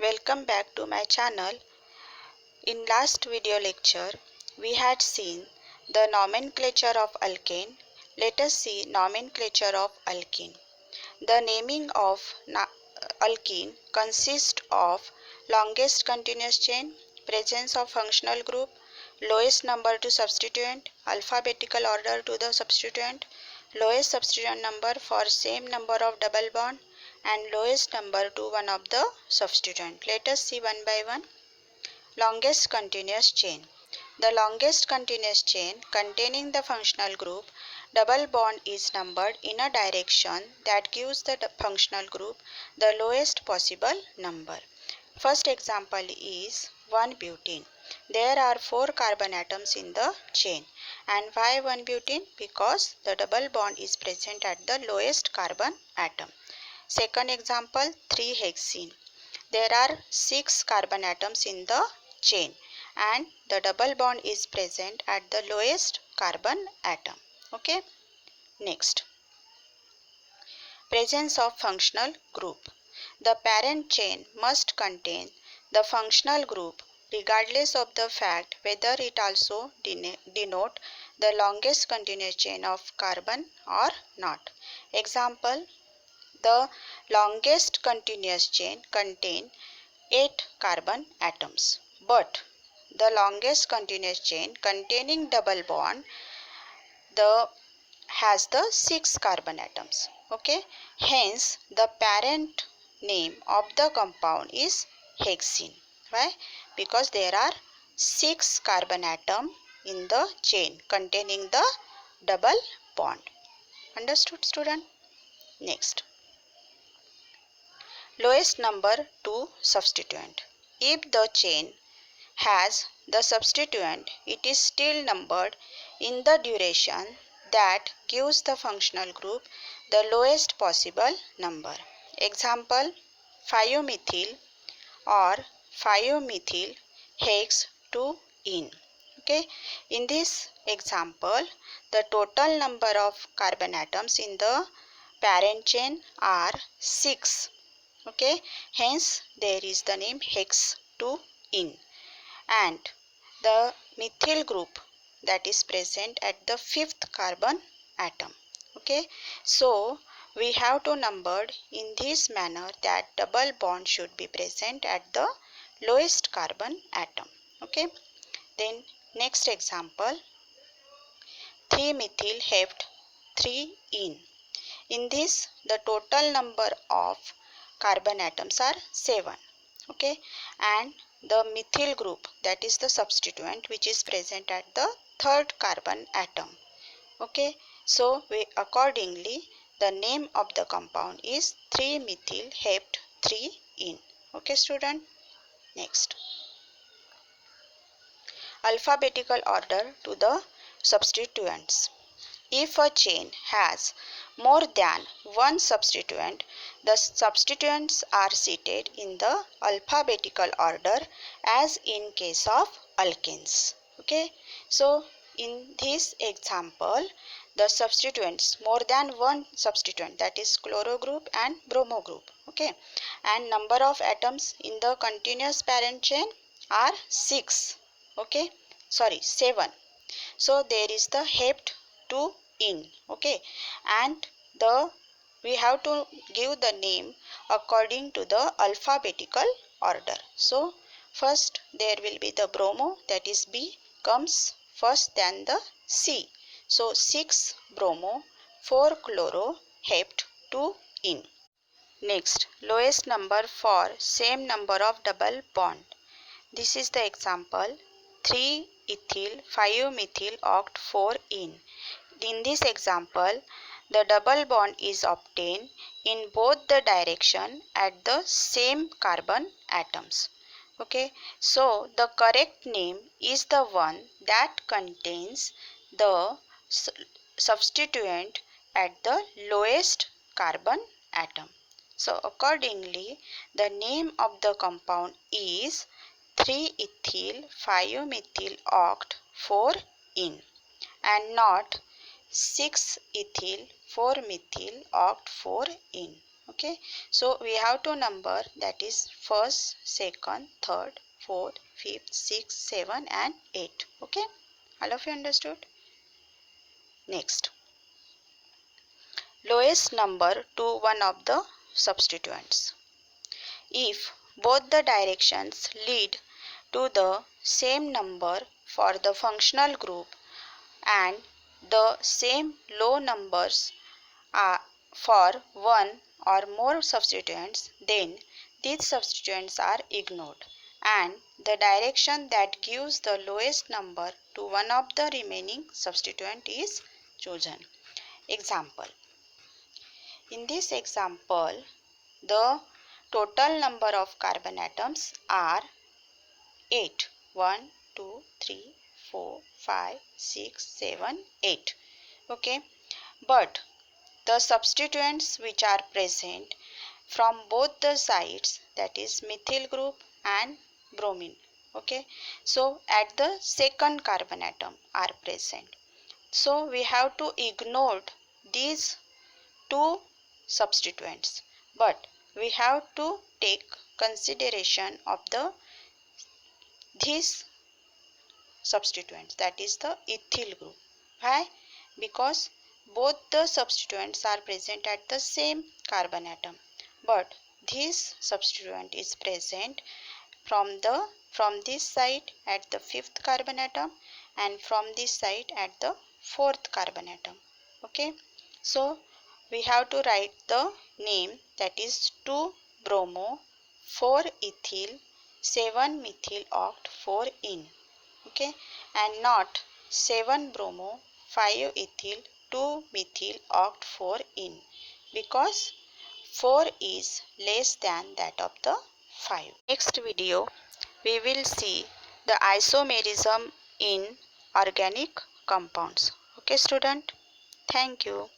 welcome back to my channel. In last video lecture, we had seen the nomenclature of alkane. Let us see nomenclature of alkene. The naming of alkene consists of longest continuous chain, presence of functional group, lowest number to substituent, alphabetical order to the substituent, lowest substituent number for same number of double bond, and lowest number to one of the substituent. Let us see one by one. Longest continuous chain. The longest continuous chain containing the functional group double bond is numbered in a direction that gives the functional group the lowest possible number. First example is 1-butene. There are 4 carbon atoms in the chain. And why 1-butene? Because the double bond is present at the lowest carbon atom. Second example, 3-hexene. There are 6 carbon atoms in the chain and the double bond is present at the lowest carbon atom. Okay. Next, presence of functional group. The parent chain must contain the functional group regardless of the fact whether it also denote the longest continuous chain of carbon or not. Example, the longest continuous chain contain 8 carbon atoms, but the longest continuous chain containing double bond has the 6 carbon atoms. Okay, hence the parent name of the compound is hexene. Why? Because there are 6 carbon atoms in the chain containing the double bond. Understood, student? Next, lowest number to substituent. If the chain has the substituent, it is still numbered in the duration that gives the functional group the lowest possible number. Example, 5-methyl or 5-methyl hex 2-ene. Okay, in this example, the total number of carbon atoms in the parent chain are 6. Okay, hence there is the name hex 2-ene. And the methyl group that is present at the 5th carbon atom. Okay, so we have to number in this manner that double bond should be present at the lowest carbon atom. Okay, then next example, 3-methyl heft 3-ene. In this, the total number of carbon atoms are 7. Okay, and the methyl group, that is the substituent, which is present at the 3rd carbon atom. Okay, so accordingly the name of the compound is 3-methyl heft 3-ene. Okay, student? Next, alphabetical order to the substituents. If a chain has more than one substituent, the substituents are seated in the alphabetical order as in case of alkanes. Okay, so in this example, the substituents, more than one substituent, that is chloro group and bromo group. Okay, and number of atoms in the continuous parent chain are 6. Okay, sorry, 7. So there is the heft 2-ene. Okay, and we have to give the name according to the alphabetical order. So first there will be the bromo, that is B, comes first, then the C. So 6 bromo, 4 chloro, heft 2-ene. Next, lowest number for same number of double bond. This is the example, 3-ethyl 5-methyl oct 4-ene. In this example, the double bond is obtained in both the direction at the same carbon atoms. Okay, so the correct name is the one that contains the substituent at the lowest carbon atom. So accordingly, the name of the compound is 3-ethyl 5-methyl oct 4-ene and not 6-ethyl 4-methyl oct 4-ene. Okay, so we have to number, that is first, second, third, fourth, fifth, sixth, 7 and 8. Okay, all of you understood? Next, lowest number to one of the substituents. If both the directions lead to the same number for the functional group and the same low numbers are for one or more substituents, then these substituents are ignored and the direction that gives the lowest number to one of the remaining substituent is chosen. Example. In this example, the total number of carbon atoms are 8. 1, 2, 3, 4, 5, 6, 7, 8. Okay. But the substituents which are present from both the sides, that is methyl group and bromine. Okay. So at the second carbon atom are present. So we have to ignore these two substituents, but we have to take consideration of these substituents, that is the ethyl group. Why? Because both the substituents are present at the same carbon atom, but this substituent is present from this side at the fifth carbon atom and from this side at the fourth carbon atom. Okay, so we have to write the name, that is 2 bromo 4 ethyl 7 methyl oct 4 in. Okay, and not 7 bromo 5 ethyl 2 methyl oct 4 in, because 4 is less than that of the 5. Next video we will see the isomerism in organic compounds. Okay student, thank you.